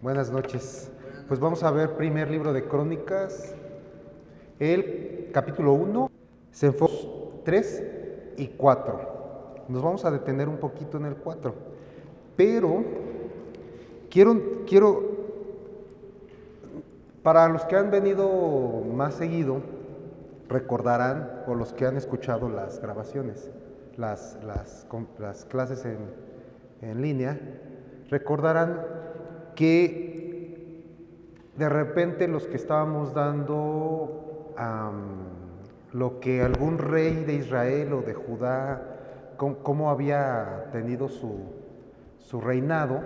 Buenas noches. Pues vamos a ver primer libro de Crónicas, el capítulo 1, se enfoca 3 y 4. Nos vamos a detener un poquito en el 4, pero quiero, para los que han venido más seguido, recordarán, o los que han escuchado las grabaciones, las clases en línea, recordarán que de repente los que estábamos dando lo que algún rey de Israel o de Judá, cómo había tenido su reinado,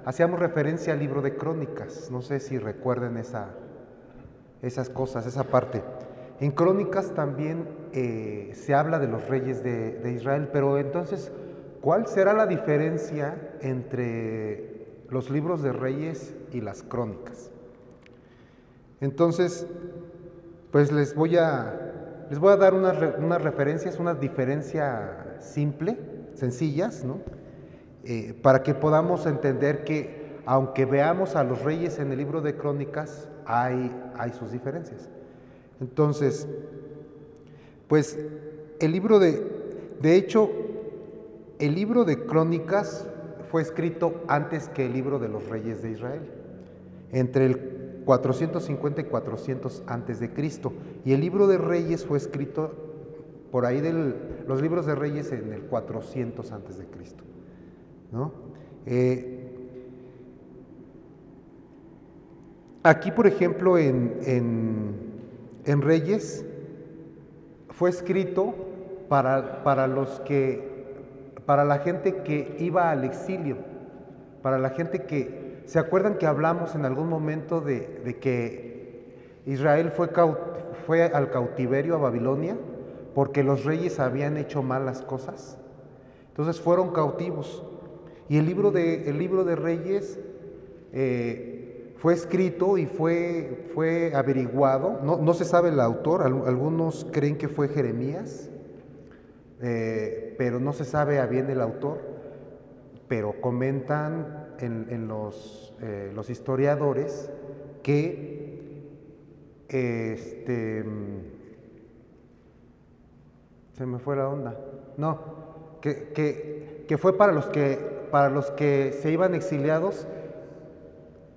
hacíamos referencia al libro de Crónicas. No sé si recuerden esas cosas, esa parte. En Crónicas también se habla de los reyes de Israel, pero entonces, ¿cuál será la diferencia entre los libros de reyes y las crónicas? Entonces, pues les voy a dar unas referencias, una diferencia simple, sencillas, ¿no? Para que podamos entender que aunque veamos a los reyes en el libro de Crónicas, hay sus diferencias. Entonces, pues el libro de hecho, el libro de Crónicas fue escrito antes que el libro de los reyes de Israel, entre el 450 y 400 antes de Cristo, y el libro de Reyes fue escrito por ahí los libros de Reyes en el 400 antes de Cristo, ¿no? Aquí, por ejemplo, en Reyes fue escrito para la gente que iba al exilio, para la gente que, ¿se acuerdan que hablamos en algún momento de que Israel fue al cautiverio a Babilonia porque los reyes habían hecho malas cosas? Entonces fueron cautivos. Y el libro de Reyes fue escrito y fue averiguado. No se sabe el autor, algunos creen que fue Jeremías, pero no se sabe a bien el autor. Pero comentan en los historiadores que se me fue la onda. No, que fue para los que se iban exiliados,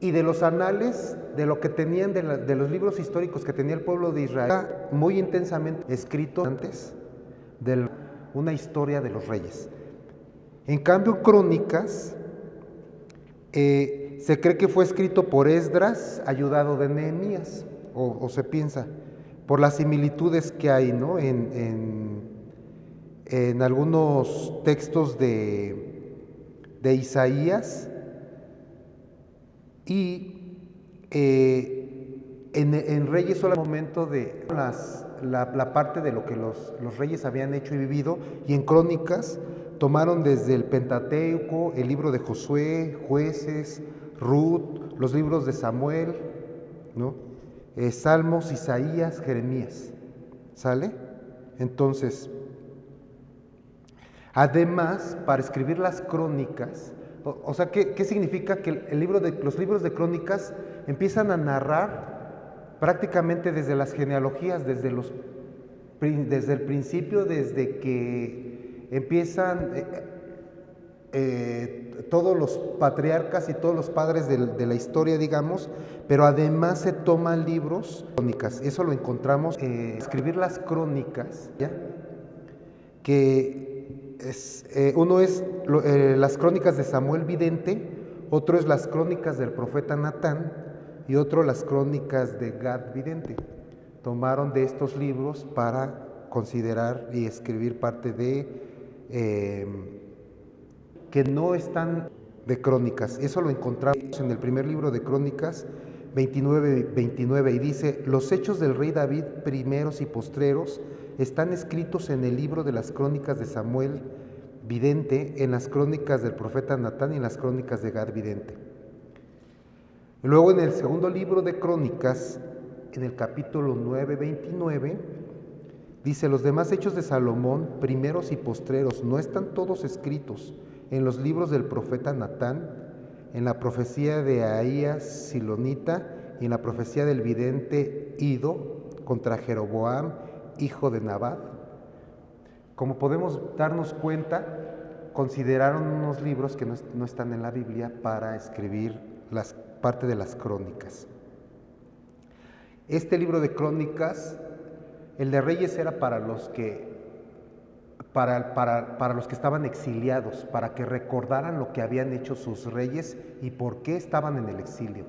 y de los anales, de lo que tenían, de los libros históricos que tenía el pueblo de Israel, muy intensamente escrito antes de una historia de los reyes. En cambio, Crónicas se cree que fue escrito por Esdras, ayudado de Nehemías, o se piensa, por las similitudes que hay, ¿no? En algunos textos de Isaías, y en Reyes solo el momento de la parte de lo que los reyes habían hecho y vivido, y en Crónicas tomaron desde el Pentateuco, el libro de Josué, Jueces, Ruth, los libros de Samuel, ¿no? Salmos, Isaías, Jeremías, ¿sale? Entonces, además, para escribir las crónicas, o sea, ¿qué significa? Que los libros de crónicas empiezan a narrar prácticamente desde las genealogías, desde el principio, desde que empiezan todos los patriarcas y todos los padres de la historia, digamos, pero además se toman libros, crónicas. Eso lo encontramos, escribir las crónicas, ¿ya? Que uno es las crónicas de Samuel Vidente, otro es las crónicas del profeta Natán, y otro las crónicas de Gad Vidente. Tomaron de estos libros para considerar y escribir parte que no están de crónicas. Eso lo encontramos en el primer libro de Crónicas 29, y dice: los hechos del rey David, primeros y postreros, están escritos en el libro de las crónicas de Samuel Vidente, en las crónicas del profeta Natán y en las crónicas de Gad Vidente. Luego, en el segundo libro de Crónicas, en el capítulo 9, 29, dice: los demás hechos de Salomón, primeros y postreros, ¿no están todos escritos en los libros del profeta Natán, en la profecía de Ahías Silonita y en la profecía del vidente Ido contra Jeroboam, hijo de Nabat. Como podemos darnos cuenta, consideraron unos libros que no están en la Biblia para escribir parte de las crónicas. Este libro de crónicas, el de Reyes, era para los que estaban exiliados, para que recordaran lo que habían hecho sus reyes y por qué estaban en el exilio.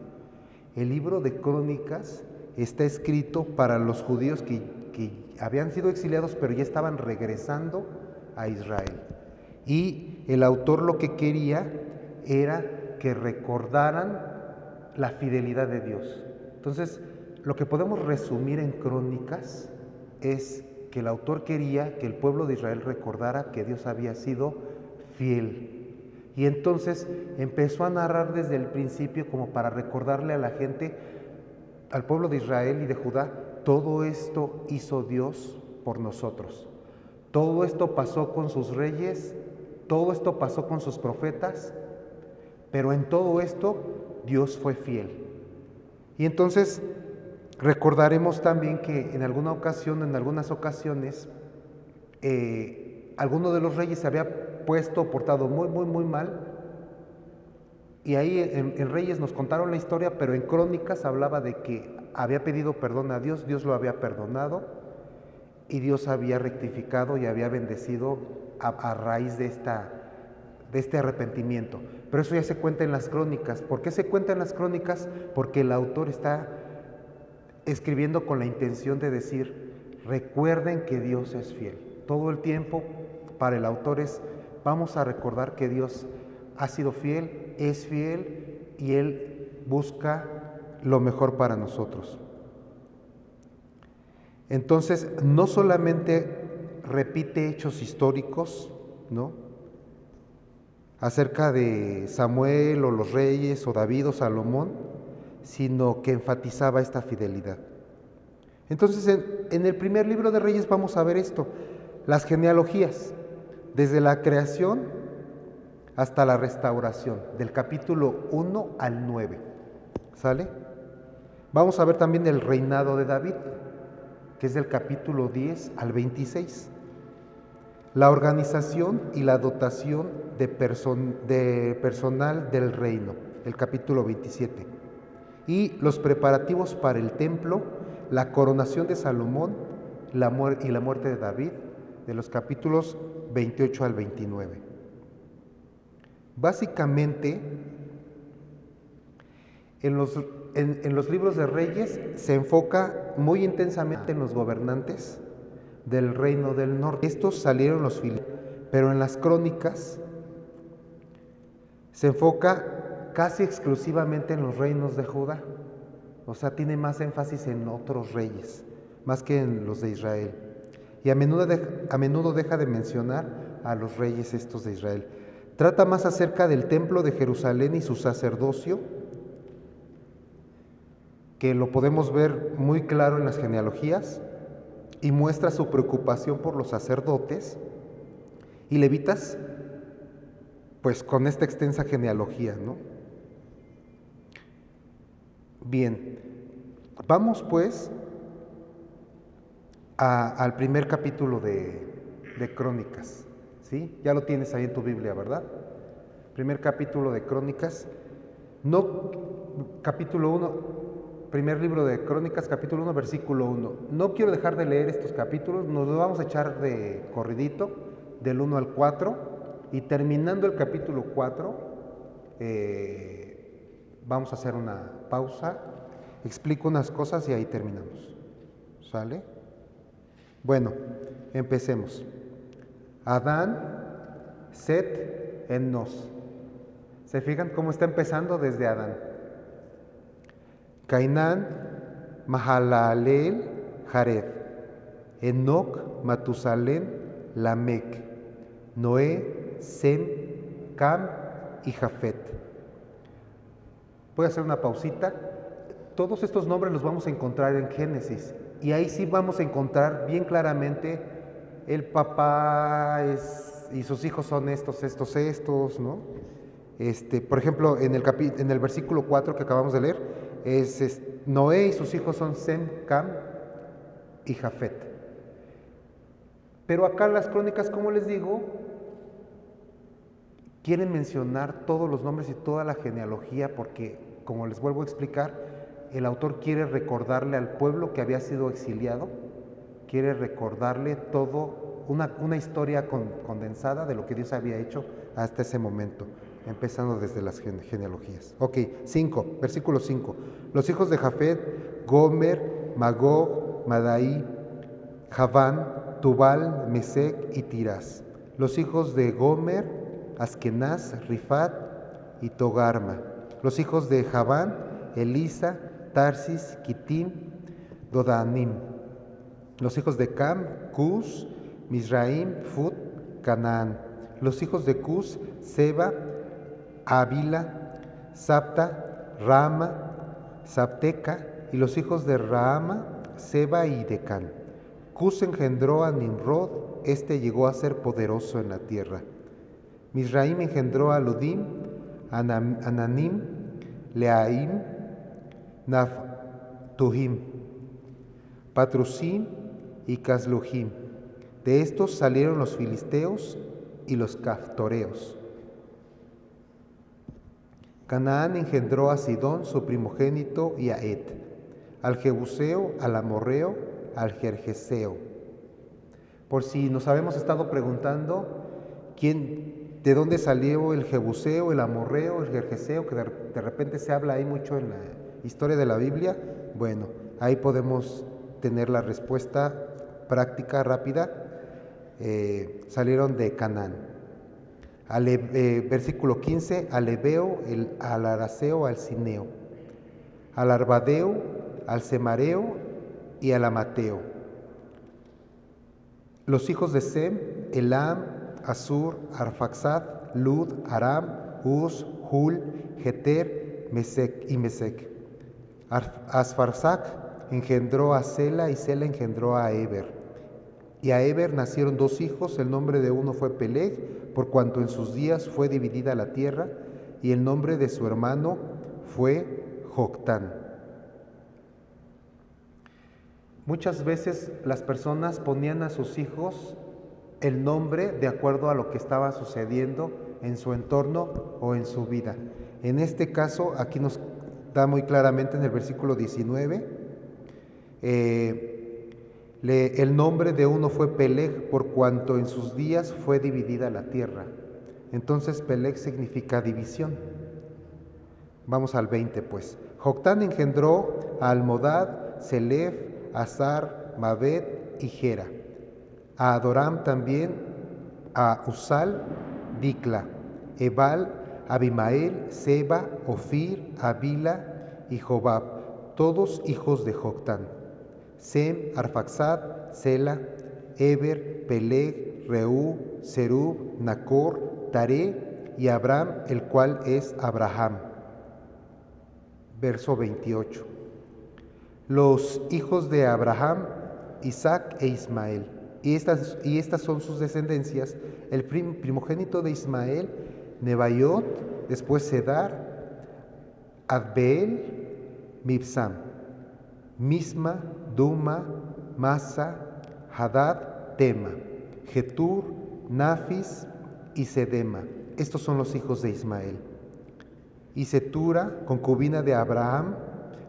El libro de Crónicas está escrito para los judíos que habían sido exiliados, pero ya estaban regresando a Israel. Y el autor lo que quería era que recordaran la fidelidad de Dios. Entonces, lo que podemos resumir en Crónicas es que el autor quería que el pueblo de Israel recordara que Dios había sido fiel. Y entonces empezó a narrar desde el principio como para recordarle a la gente, al pueblo de Israel y de Judá, todo esto hizo Dios por nosotros. Todo esto pasó con sus reyes, todo esto pasó con sus profetas, pero en todo esto Dios fue fiel. Y entonces recordaremos también que en algunas ocasiones, alguno de los reyes se había portado muy mal, y ahí en Reyes nos contaron la historia, pero en Crónicas hablaba de que había pedido perdón a Dios, Dios lo había perdonado, y Dios había rectificado y había bendecido a raíz de este arrepentimiento. Pero eso ya se cuenta en las Crónicas. ¿Por qué se cuenta en las Crónicas? Porque el autor está escribiendo con la intención de decir, recuerden que Dios es fiel. Todo el tiempo para el autor vamos a recordar que Dios ha sido fiel, es fiel y Él busca lo mejor para nosotros. Entonces, no solamente repite hechos históricos, ¿no?, acerca de Samuel o los reyes o David o Salomón, sino que enfatizaba esta fidelidad. Entonces, en el primer libro de Reyes vamos a ver esto, las genealogías, desde la creación hasta la restauración, del capítulo 1 al 9, ¿sale? Vamos a ver también el reinado de David, que es del capítulo 10 al 26. La organización y la dotación de personal del reino, el capítulo 27. Y los preparativos para el templo, la coronación de Salomón y la muerte de David, de los capítulos 28 al 29. Básicamente, en los libros de Reyes se enfoca muy intensamente en los gobernantes del reino del norte. Estos salieron los filisteos, pero en las crónicas se enfoca casi exclusivamente en los reinos de Judá. O sea, tiene más énfasis en otros reyes, más que en los de Israel. Y a menudo deja de mencionar a los reyes estos de Israel. Trata más acerca del templo de Jerusalén y su sacerdocio, que lo podemos ver muy claro en las genealogías, y muestra su preocupación por los sacerdotes y levitas, pues con esta extensa genealogía, ¿no? Bien, vamos pues al primer capítulo de Crónicas, ¿sí? Ya lo tienes ahí en tu Biblia, ¿verdad? Primer capítulo de Crónicas, capítulo 1, primer libro de Crónicas, capítulo 1, versículo 1. No quiero dejar de leer estos capítulos, nos los vamos a echar de corridito, del 1 al 4, y terminando el capítulo 4, vamos a hacer una pausa, explico unas cosas y ahí terminamos. ¿Sale? Bueno, empecemos. Adán, Set, Enos. ¿Se fijan cómo está empezando desde Adán? Cainán, Mahalaleel, Jared, Enoc, Matusalén, Lamec, Noé, Sem, Cam y Jafet. Voy a hacer una pausita. Todos estos nombres los vamos a encontrar en Génesis, y ahí sí vamos a encontrar bien claramente el papá y sus hijos son estos, ¿no? Por ejemplo, en el versículo 4 que acabamos de leer, Noé y sus hijos son Sem, Cam y Jafet. Pero acá las crónicas, como les digo, quieren mencionar todos los nombres y toda la genealogía porque, como les vuelvo a explicar, el autor quiere recordarle al pueblo que había sido exiliado, quiere recordarle todo, una historia condensada de lo que Dios había hecho hasta ese momento, empezando desde las genealogías. Ok, versículo 5. Los hijos de Jafet, Gomer, Magog, Madai, Javán, Tubal, Mesec y Tirás. Los hijos de Gomer, Askenaz, Rifat y Togarma. Los hijos de Javán, Elisa, Tarsis, Kitim, Dodanim. Los hijos de Cam, Cus, Misraim, Fut, Canaán. Los hijos de Cus, Seba, Ávila, Sapta, Rama, Sapteca. Y los hijos de Raama, Seba y Decán. Cus engendró a Nimrod, este llegó a ser poderoso en la tierra. Misraim engendró a Ludim, Ananim, Leaim, Naphtuhim, Patrusim y Casluhim. De estos salieron los filisteos y los caftoreos. Canaán engendró a Sidón, su primogénito, y a Et, al Jebuseo, al Amorreo, al Gergeseo. Por si nos habíamos estado preguntando de dónde salió el Jebuseo, el Amorreo, el Gergeseo, que de repente se habla ahí mucho en la historia de la Biblia. Bueno, ahí podemos tener la respuesta práctica, rápida. Salieron de Canaán. Versículo 15, al Ebeo, al Araceo, al Cineo, al Arbadeo, al Semareo y al Amateo. Los hijos de Sem, Elam, Asur, Arfaxad, Lud, Aram, Uz, Hul, Geter, Mesec y Mesec. Asfarsac engendró a Sela y Sela engendró a Eber. Y a Eber nacieron dos hijos, el nombre de uno fue Peleg, por cuanto en sus días fue dividida la tierra, y el nombre de su hermano fue Joctán. Muchas veces las personas ponían a sus hijos el nombre de acuerdo a lo que estaba sucediendo en su entorno o en su vida. En este caso, aquí nos da muy claramente en el versículo 19, el nombre de uno fue Peleg, por cuanto en sus días fue dividida la tierra. Entonces Peleg significa división. Vamos al 20 pues. Joctán engendró a Almodad, Selef, Azar, Mabed y Gera. A Adoram también, a Usal, Dicla, Ebal, Abimael, Seba, Ofir, Avila y Jobab, todos hijos de Joctán. Sem, Arfaxad, Sela, Eber, Peleg, Reú, Serub, Nacor, Taré y Abram, el cual es Abraham. Verso 28. Los hijos de Abraham, Isaac e Ismael. Y estas son sus descendencias. El primogénito de Ismael, Nebaiot, después Sedar, Adbeel, Mibsam, Misma, Duma, Masa, Hadad, Tema, Getur, Nafis y Sedema. Estos son los hijos de Ismael. Y Setura, concubina de Abraham,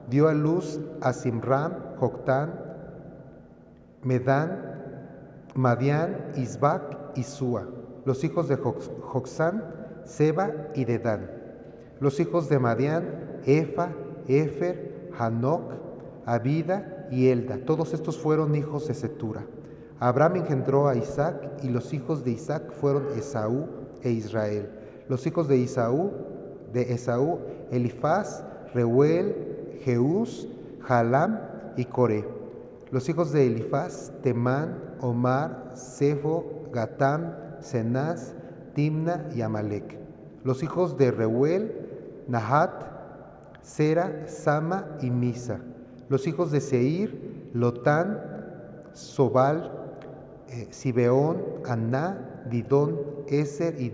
dio a luz a Simram, Joctán, Medán, Madián, Isbac y Sua. Los hijos de Joxán, Seba y Dedán. Los hijos de Madián, Efa, Efer, Hanoc, Abida y Elda. Todos estos fueron hijos de Setura. Abraham engendró a Isaac y los hijos de Isaac fueron Esaú e Israel. Los hijos de Esaú, Elifaz, Reuel, Jeús, Jalam y Coré. Los hijos de Elifaz, Temán, Omar, Sefo, Gatam, Cenaz, Timna y Amalek. Los hijos de Reuel, Nahat, Sera, Sama y Misa. Los hijos de Seir, Lotán, Sobal, Sibeón, Aná, Didón, Eser y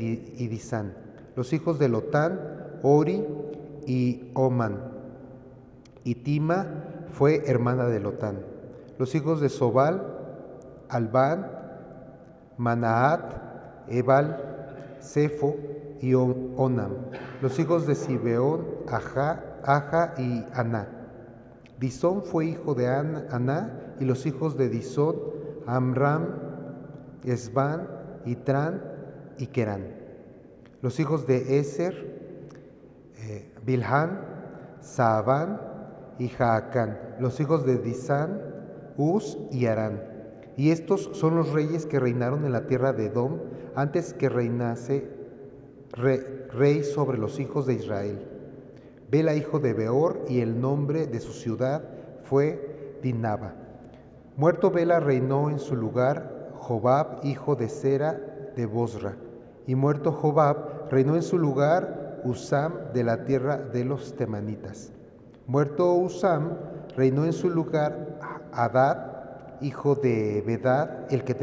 Disán. Los hijos de Lotán, Ori y Oman. Y Tima fue hermana de Lotán. Los hijos de Sobal, Albán, Manaat, Ebal, Sefo y Onam. Los hijos de Sibeón, Aja y Aná. Disón fue hijo de Aná, y los hijos de Disón, Amram, Esban, Itrán y Querán. Los hijos de Eser, Bilhán, Saabán y Jaacán. Los hijos de Disán, Uz y Arán. Y estos son los reyes que reinaron en la tierra de Edom antes que reinase rey sobre los hijos de Israel. Bela, hijo de Beor, y el nombre de su ciudad fue Dinaba. Muerto Bela, reinó en su lugar Jobab, hijo de Sera de Bosra. Y muerto Jobab, reinó en su lugar Usam de la tierra de los temanitas. Muerto Usam, reinó en su lugar Hadad, hijo de Bedad, el que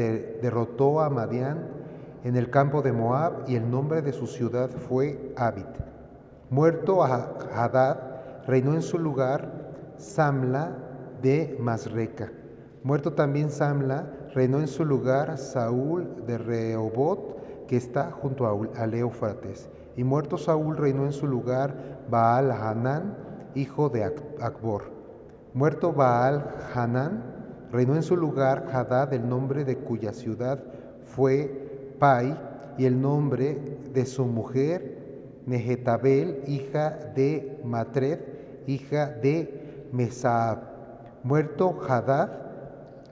derrotó a Madián en el campo de Moab, y el nombre de su ciudad fue Abit. Muerto Hadad, reinó en su lugar Samla de Masreca. Muerto también Samla, reinó en su lugar Saúl de Rehobot, que está junto al Éufrates. Y muerto Saúl, reinó en su lugar Baal Hanán, hijo de Acbor. Muerto Baal Hanán, reinó en su lugar Hadad, el nombre de cuya ciudad fue Pai, y el nombre de su mujer Nehetabel, hija de Matred, hija de Mesaab. Muerto Hadad,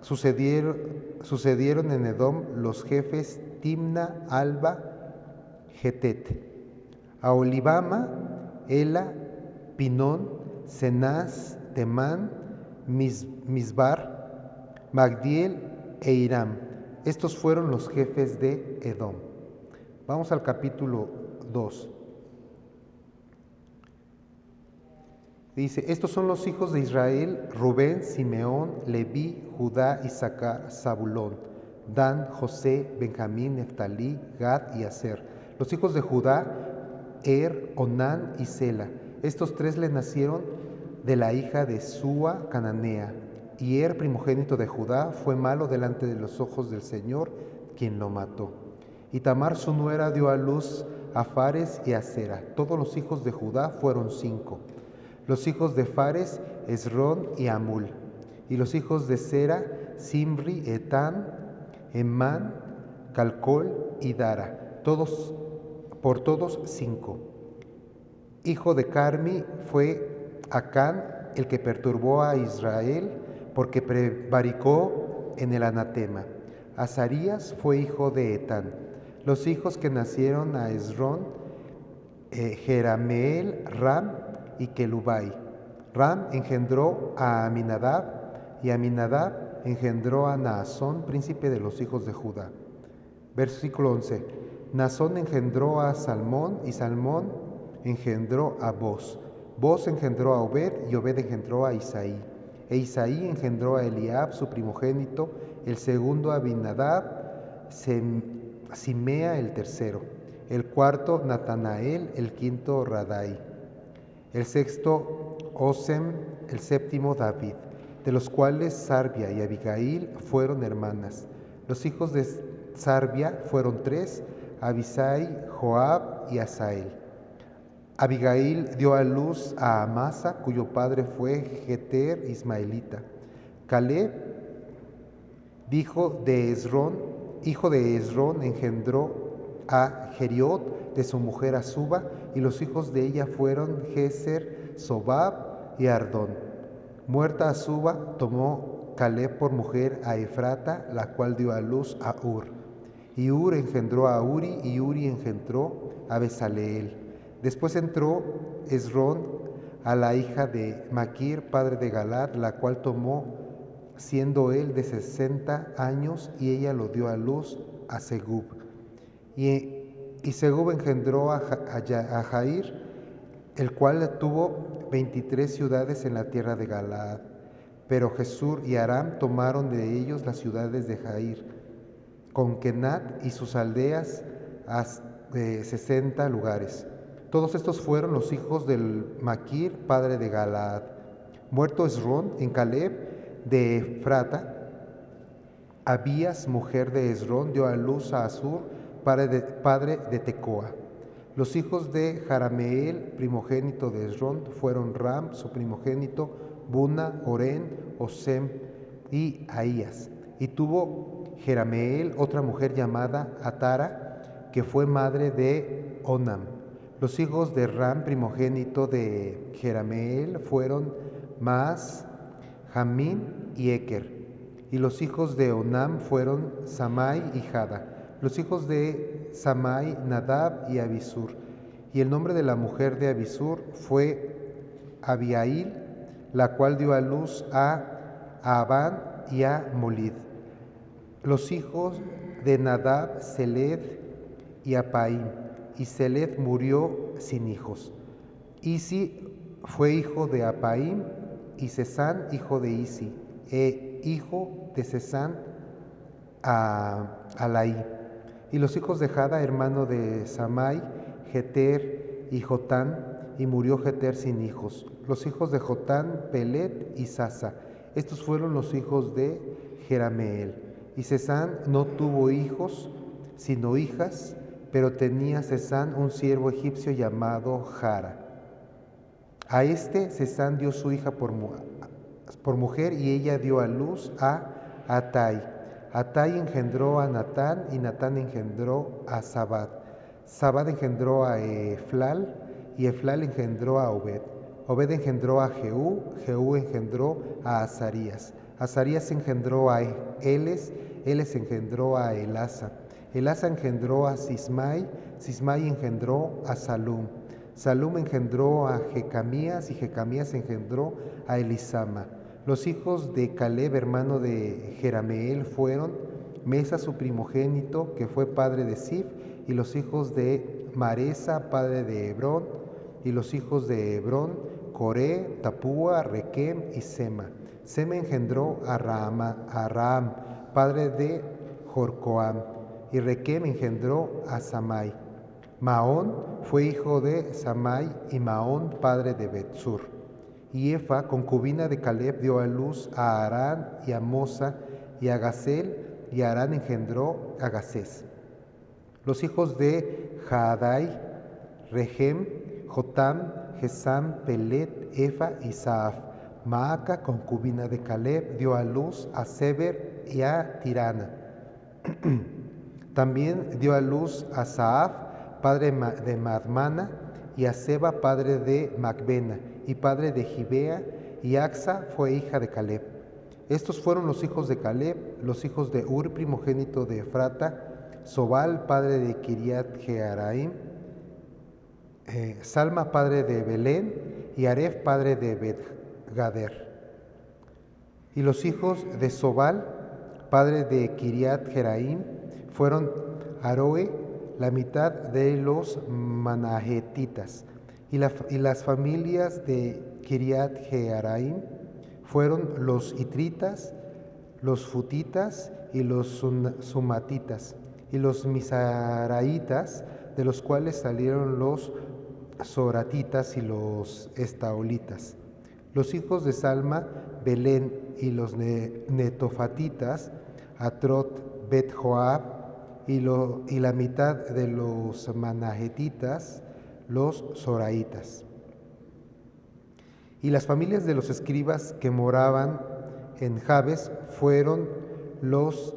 sucedieron en Edom los jefes Timna, Alba, Getet, Aholibama, Ela, Pinón, Cenaz, Temán, Misbar, Magdiel e Hiram. Estos fueron los jefes de Edom. Vamos al capítulo 2. Dice, estos son los hijos de Israel: Rubén, Simeón, Leví, Judá, Isaacar, Zabulón, Dan, José, Benjamín, Neftalí, Gad y Aser. Los hijos de Judá: Onán y Sela. Estos tres le nacieron de la hija de Súa, cananea. Y primogénito de Judá, fue malo delante de los ojos del Señor, quien lo mató. Y Tamar, su nuera, dio a luz a Fares y a Zera. Todos los hijos de Judá fueron 5. Los hijos de Fares, Esrón y Amul. Y los hijos de Zera, Simri, Etán, Emán, Calcol y Dara. Por todos 5. Hijo de Carmi fue Acán, el que perturbó a Israel, porque prevaricó en el anatema. Azarías fue hijo de Etán. Los hijos que nacieron a Esrón, Jerameel, Ram y Kelubai. Ram engendró a Aminadab, y Aminadab engendró a Naasón, príncipe de los hijos de Judá. Versículo 11. Naasón engendró a Salmón, y Salmón engendró a Boz. Boz engendró a Obed, y Obed engendró a Isaí. E Isaí engendró a Eliab, su primogénito, el segundo a Abinadab, Simea el tercero, el cuarto Natanael, el quinto Radai, el sexto Osem, el séptimo David, de los cuales Sarbia y Abigail fueron hermanas. Los hijos de Sarbia fueron 3, Abisai, Joab y Asael. Abigail dio a luz a Amasa, cuyo padre fue Jeter ismaelita. Caleb, hijo de Esrón, engendró a Jeriot de su mujer Azuba, y los hijos de ella fueron Geser, Sobab y Ardón. Muerta Azuba, tomó Caleb por mujer a Efrata, la cual dio a luz a Ur. Y Ur engendró a Uri, y Uri engendró a Besaleel. Después entró Esrón a la hija de Maquir, padre de Galad, la cual tomó, siendo él de 60 años, y ella lo dio a luz a Segub. Y Segub engendró a Jair, el cual tuvo 23 ciudades en la tierra de Galaad. Pero Jesur y Aram tomaron de ellos las ciudades de Jair, con Kenat y sus aldeas, 60 lugares. Todos estos fueron los hijos del Maquir, padre de Galaad. Muerto Esrón en Caleb de Efrata, Abías, mujer de Esrón, dio a luz a Asur, padre de Tecoa. Los hijos de Jarameel, primogénito de Esrón, fueron Ram, su primogénito, Buna, Oren, Osem y Ahías. Y tuvo Jerameel otra mujer llamada Atara, que fue madre de Onam. Los hijos de Ram, primogénito de Jerameel, fueron Maas, Jamín y Eker. Y los hijos de Onam fueron Samai y Jada. Los hijos de Samai, Nadab y Abisur. Y el nombre de la mujer de Abisur fue Abiail, la cual dio a luz a Abán y a Molid. Los hijos de Nadab, Seled y Apaim. Y Seled murió sin hijos. Isi fue hijo de Apaim, y Sesán hijo de Isi, hijo de Sesán a Alaí. Y los hijos de Jada, hermano de Samai, Jeter y Jotán, y murió Jeter sin hijos. Los hijos de Jotán, Pelet y Sasa. Estos fueron los hijos de Jerameel. Y Sesán no tuvo hijos, sino hijas, pero tenía Sesán un siervo egipcio llamado Jara. A este Sesán dio su hija por mujer, y ella dio a luz a Atai. Atai engendró a Natán, y Natán engendró a Zabad. Zabad engendró a Eflal, y Eflal engendró a Obed. Obed engendró a Jehú, Jehú engendró a Azarías. Azarías engendró a Eles, Eles engendró a Elasa. Elasa engendró a Sismai, Sismai engendró a Salum. Salum engendró a Jecamías, y Jecamías engendró a Elisama. Los hijos de Caleb, hermano de Jerameel, fueron Mesa, su primogénito, que fue padre de Sif, y los hijos de Maresa, padre de Hebrón, y los hijos de Hebrón, Coré, Tapúa, Requem y Sema. Sema engendró a Raam, padre de Jorcoam, y Requem engendró a Samai. Maón fue hijo de Samai, y Maón padre de Betsur. Y Efa, concubina de Caleb, dio a luz a Arán y a Mosa y a Gazel, y Arán engendró a Gacés. Los hijos de Jaadai, Regem, Jotam, Gesam, Pelet, Efa y Saaf. Maaca, concubina de Caleb, dio a luz a Seber y a Tirana. También dio a luz a Saaf, padre de Madmana, y a Seba, padre de Macbena, y padre de Gibea, y Axa fue hija de Caleb. Estos fueron los hijos de Caleb, los hijos de Ur, primogénito de Efrata, Sobal, padre de Kiriat Jearaim, Salma, padre de Belén, y Aref, padre de Bet-Gader. Y los hijos de Sobal, padre de Kiriat Jearaim, fueron Aroe, la mitad de los manahetitas. Y las familias de Kiriat Jearaim fueron los itritas, los futitas y los sumatitas, y los misaraitas, de los cuales salieron los soratitas y los estaolitas. Los hijos de Salma, Belén, y los netofatitas, Atrot, Bet-Joab, y la mitad de los manahetitas, los soraitas. Y las familias de los escribas que moraban en Jabes fueron los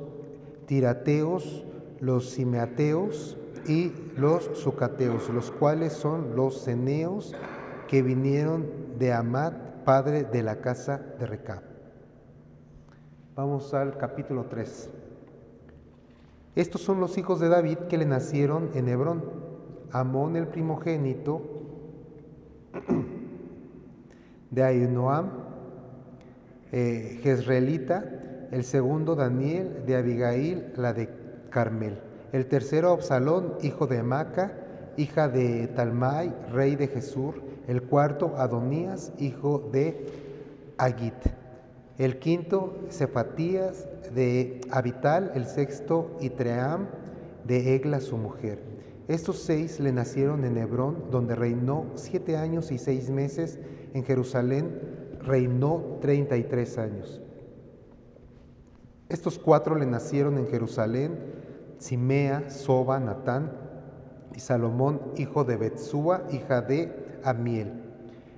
tirateos, los simeateos y los sucateos, los cuales son los ceneos que vinieron de Amat, padre de la casa de Recab. Vamos al capítulo 3. Estos son los hijos de David que le nacieron en Hebrón: Amón el primogénito de Ahinoam, Jezreelita; el segundo Daniel de Abigail, la de Carmel; el tercero Absalón, hijo de Maca, hija de Talmai, rey de Jesur; el cuarto Adonías, hijo de Agit; el quinto Cefatías de Abital; el sexto Itream de Egla su mujer; Estos 6 le nacieron en Hebrón, donde reinó 7 años y 6 meses. En Jerusalén reinó 33 años. Estos 4 le nacieron en Jerusalén: Simea, Soba, Natán y Salomón, hijo de Betsúa, hija de Amiel.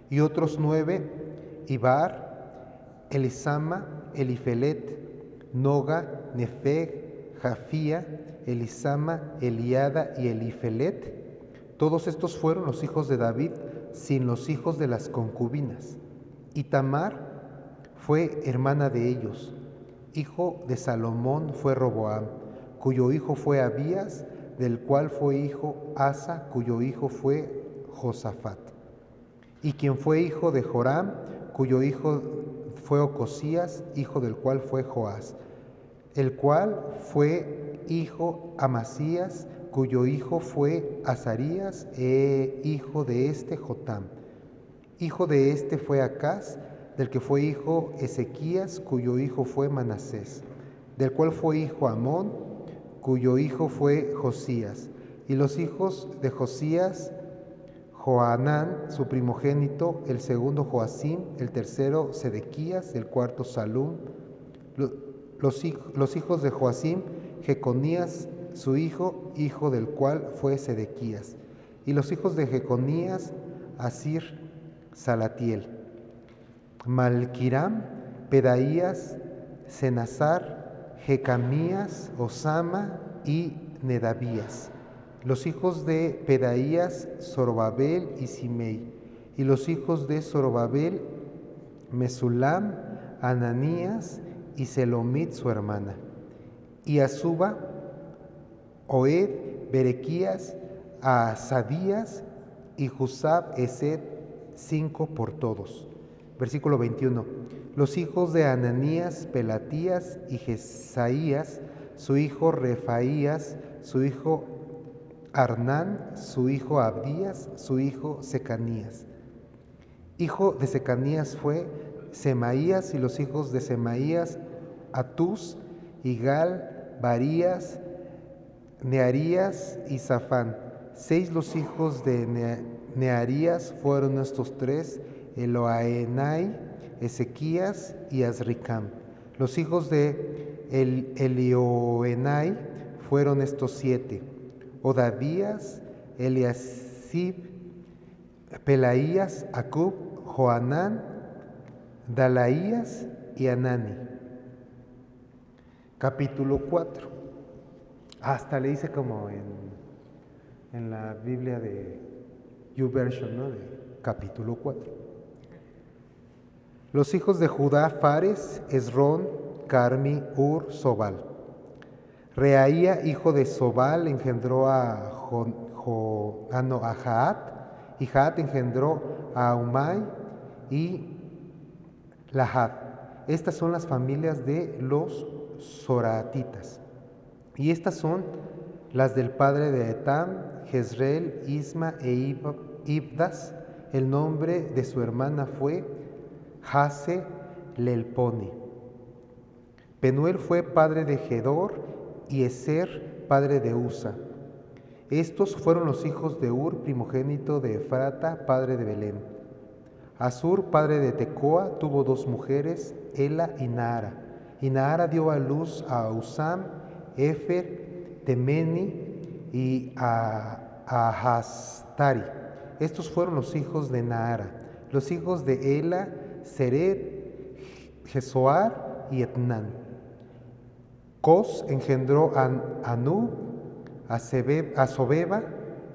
Y otros 9, Ibar, Elisama, Elifelet, Noga, Nefeg, Jafía, Elisama, Eliada y Elifelet. Todos estos fueron los hijos de David, sin los hijos de las concubinas. Y Tamar fue hermana de ellos. Hijo de Salomón fue Roboam, cuyo hijo fue Abías, del cual fue hijo Asa, cuyo hijo fue Josafat. Y quien fue hijo de Joram, cuyo hijo fue Ocosías, hijo del cual fue Joás, el cual fue hijo Amasías, cuyo hijo fue Azarías, hijo de este Jotam. Hijo de este fue Acaz, del que fue hijo Ezequías, cuyo hijo fue Manasés, del cual fue hijo Amón, cuyo hijo fue Josías. Y los hijos de Josías: Joanán, su primogénito; el segundo Joacim; el tercero Sedequías; el cuarto Salum. Los hijos de Joacim: Jeconías, su hijo, hijo del cual fue Sedequías. Y los hijos de Jeconías: Asir, Salatiel, Malquiram, Pedaías, Senazar, Jecamías, Osama y Nedabías. Los hijos de Pedaías: Zorobabel y Simei. Y los hijos de Zorobabel: Mesulam, Ananías y Selomit su hermana. Y Asuba, Oed, Berequías, Asadías y Jusab Esed, 5 por todos. Versículo 21. Los hijos de Ananías: Pelatías y Jesaías, su hijo Refaías, su hijo Arnán, su hijo Abdías, su hijo Secanías. Hijo de Secanías fue Semaías, y los hijos de Semaías: Atús, Igal, Barías, Nearías y Safán. 6 los hijos de Nearías fueron estos 3: Eloaenai, Ezequías y Azricam. Los hijos de Elioenai fueron estos 7: Odavías, Eliasib, Pelaías, Acub, Joanán, Dalaías y Anani. Capítulo 4. Hasta le hice como en la Biblia de YouVersion, ¿no? De capítulo 4. Los hijos de Judá: Fares, Esrón, Carmi, Ur, Sobal. Reaía, hijo de Sobal, engendró a Jaat, y Jaat engendró a Umai y Lahad. Estas son las familias de los Zoratitas. Y estas son las del padre de Etam: Jezreel, Isma e Ibdas. El nombre de su hermana fue Jase Lelponi. Penuel fue padre de Gedor, y Eser padre de Usa. Estos fueron los hijos de Ur, primogénito de Efrata, padre de Belén. Asur, padre de Tecoa, tuvo 2 mujeres, Ela y Nahara. Y Nahara dio a luz a Usam, Efer, Temeni y a Ahastari. Estos fueron los hijos de Nahara. Los hijos de Ela: Sered, Jesoar y Etnán. Cos engendró a Anub, a Sobeba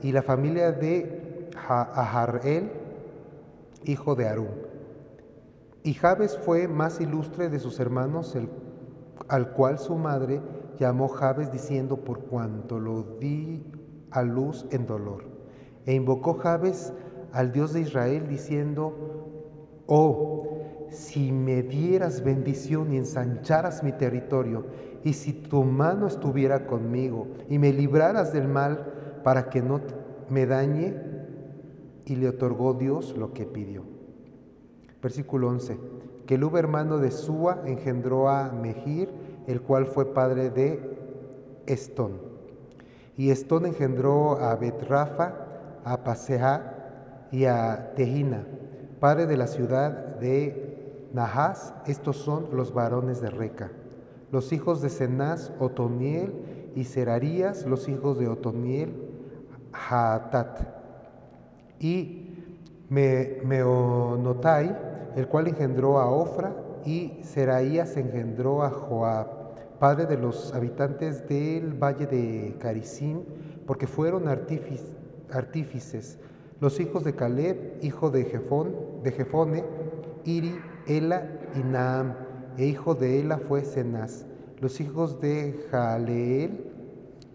y la familia de Aharel, hijo de Harún. Y Jabes fue más ilustre de sus hermanos, al cual su madre llamó Jabes, diciendo: por cuanto lo di a luz en dolor. E invocó Jabes al Dios de Israel, diciendo: oh, si me dieras bendición y ensancharas mi territorio, y si tu mano estuviera conmigo y me libraras del mal para que no me dañe. Y le otorgó Dios lo que pidió. Versículo 11. Kelub, hermano de Súa, engendró a Mehir, el cual fue padre de Estón. Y Estón engendró a Bet-Rafa, a Paseah y a Tehina, padre de la ciudad de Nahas. Estos son los varones de Reca. Los hijos de Cenaz, Otoniel y Serarías. Los hijos de Otoniel, Haatat. Y Meonotai, el cual engendró a Ofra, y Seraías engendró a Joab, padre de los habitantes del valle de Caricim, porque fueron artífices. Los hijos de Caleb, hijo de Jefone, Iri, Ela y Naam, e hijo de Ela fue Cenaz. Los hijos de Jaleel,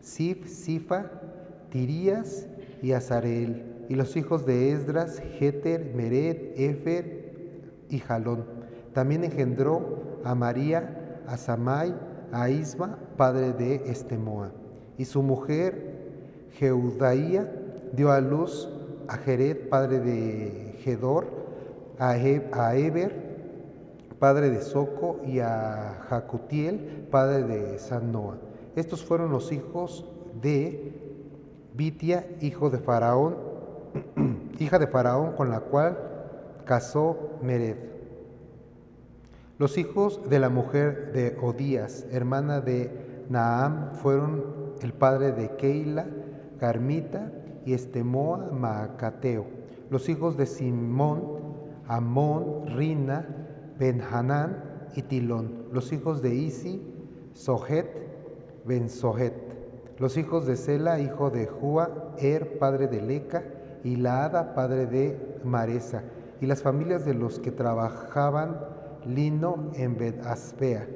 Sif, Sifa, Tirías y Azareel. Y los hijos de Esdras, Jeter, Mered, Efer y Jalón. También engendró a María, a Samai, a Isma, padre de Estemoa. Y su mujer, Jeudaía, dio a luz a Jered, padre de Gedor, a Eber, padre de Soco, y a Jacutiel, padre de Sanoa. Estos fueron los hijos de Bitia, hija de Faraón, con la cual casó Mered. Los hijos de la mujer de Odías, hermana de Naam, fueron el padre de Keila, Carmita y Estemoa, Maacateo. Los hijos de Simón, Amón, Rina, Benhanán y Tilón. Los hijos de Isi, Sohet, Ben-Sohet. Los hijos de Sela, hijo de Jua, padre de Leca, y Laada, padre de Maresa. Y las familias de los que trabajaban lino en Bet-Asbea,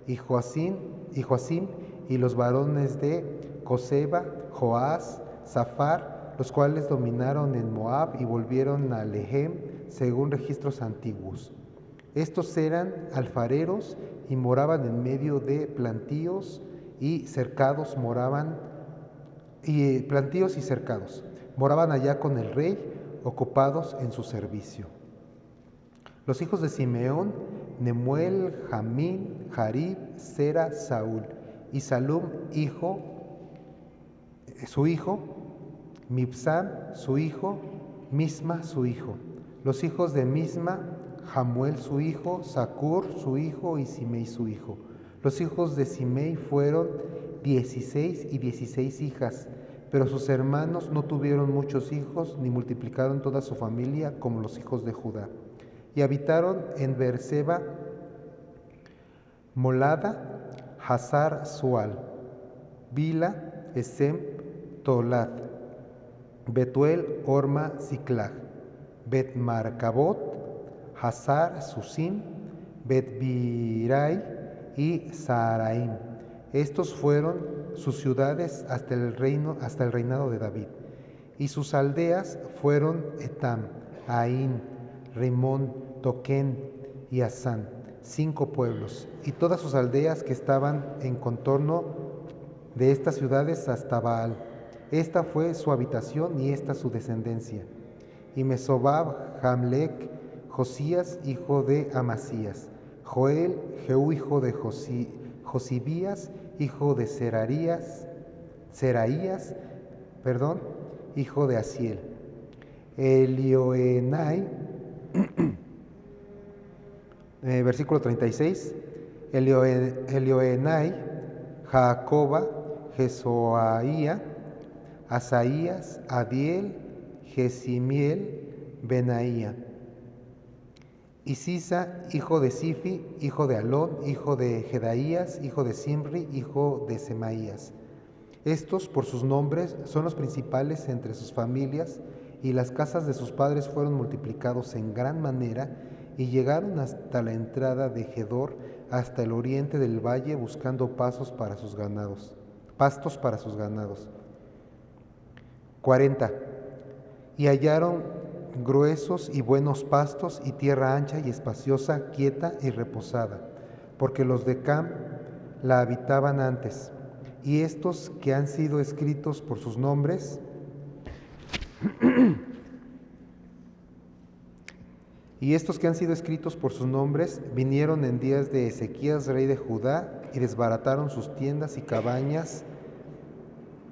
y Joacim, y los varones de Coseba, Joás, Zafar, los cuales dominaron en Moab y volvieron a Lehem, según registros antiguos. Estos eran alfareros y moraban en medio de plantíos y cercados, moraban allá con el rey, ocupados en su servicio. Los hijos de Simeón, Nemuel, Jamín, Jarib, Sera, Saúl, y Salum, su hijo, Mibsam, su hijo, Misma, su hijo. Los hijos de Misma, Jamuel, su hijo, Zacur, su hijo, y Simei, su hijo. Los hijos de Simei fueron 16 y 16 hijas, pero sus hermanos no tuvieron muchos hijos, ni multiplicaron toda su familia como los hijos de Judá. Y habitaron en Beerseba, Molada, Hazar Sual, Bila, Esem, Tolad, Betuel, Orma, Ziklag, Bet-Marcabot, Hazar, Susim, Bet-Birai y Saraim. Estos fueron sus ciudades hasta el reinado de David. Y sus aldeas fueron Etam, Ain, Rimón, Toquén y Asán, 5 pueblos, y todas sus aldeas que estaban en contorno de estas ciudades hasta Baal. Esta fue su habitación y esta su descendencia. Y Mesobab, Jamlec, Josías, hijo de Amasías, Joel, Jehú, hijo de Josibías, hijo de Seraías, hijo de Asiel, Elioenai, versículo 36, Elioenai, Jacoba, Jesoaía, Asaías, Adiel, Jesimiel, Benaía. Y Sisa, hijo de Sifi, hijo de Alón, hijo de Jedaías, hijo de Simri, hijo de Semaías. Estos, por sus nombres, son los principales entre sus familias, y las casas de sus padres fueron multiplicados en gran manera, y llegaron hasta la entrada de Gedor, hasta el oriente del valle, buscando pastos para sus ganados. 40. Y hallaron gruesos y buenos pastos, y tierra ancha y espaciosa, quieta y reposada, porque los de Cam la habitaban antes. Y estos que han sido escritos por sus nombres, vinieron en días de Ezequías, rey de Judá, y desbarataron sus tiendas y cabañas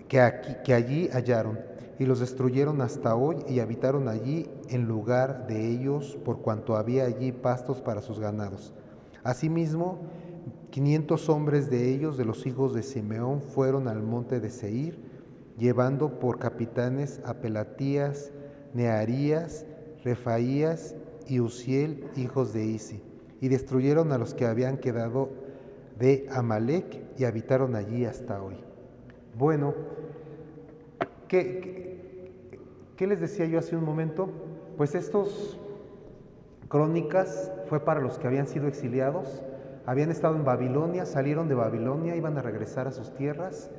que allí hallaron, y los destruyeron hasta hoy, y habitaron allí en lugar de ellos, por cuanto había allí pastos para sus ganados. Asimismo, 500 hombres de ellos, de los hijos de Simeón, fueron al monte de Seir, llevando por capitanes a Pelatías, Nearías, Refaías y Uziel, hijos de Isi, y destruyeron a los que habían quedado de Amalec, y habitaron allí hasta hoy. Bueno, ¿qué les decía yo hace un momento? Pues estos crónicas fue para los que habían sido exiliados, habían estado en Babilonia, salieron de Babilonia, iban a regresar a sus tierras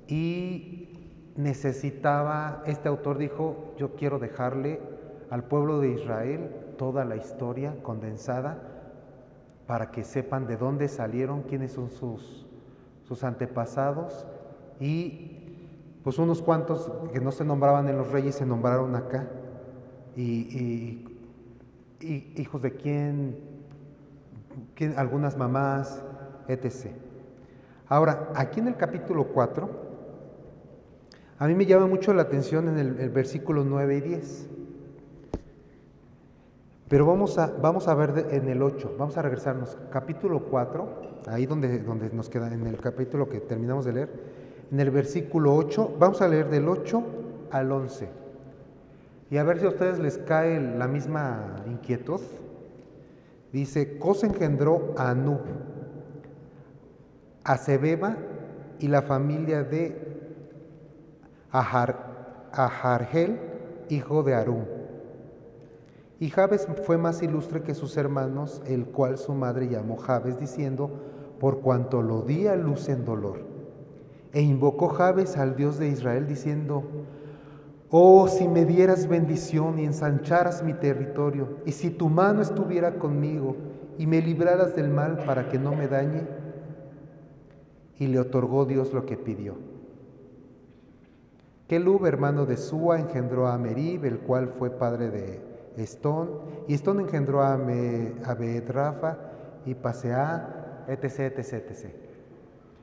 y necesitaba, este autor dijo, yo quiero dejarle al pueblo de Israel toda la historia condensada para que sepan de dónde salieron, quiénes son sus antepasados, y pues unos cuantos que no se nombraban en los reyes se nombraron acá, y hijos de quién, algunas mamás, etc. Ahora, aquí en el capítulo 4, a mí me llama mucho la atención en el versículo 9 y 10. Pero vamos a ver en el 8, vamos a regresarnos. Capítulo 4, ahí donde nos queda, en el capítulo que terminamos de leer, en el versículo 8, vamos a leer del 8 al 11. Y a ver si a ustedes les cae la misma inquietud. Dice, Cos engendró a Anub, a Sebeba y la familia de Ahargel, hijo de Arum. Y Jabes fue más ilustre que sus hermanos, el cual su madre llamó Jabes, diciendo, por cuanto lo di a luz en dolor. E invocó Jabes al Dios de Israel, diciendo, oh, si me dieras bendición y ensancharas mi territorio, y si tu mano estuviera conmigo y me libraras del mal para que no me dañe. Y le otorgó Dios lo que pidió. Kelub, hermano de Súa, engendró a Merib, el cual fue padre de Estón, y Estón engendró a Beedrafa y Paseá, etc, etc, etc.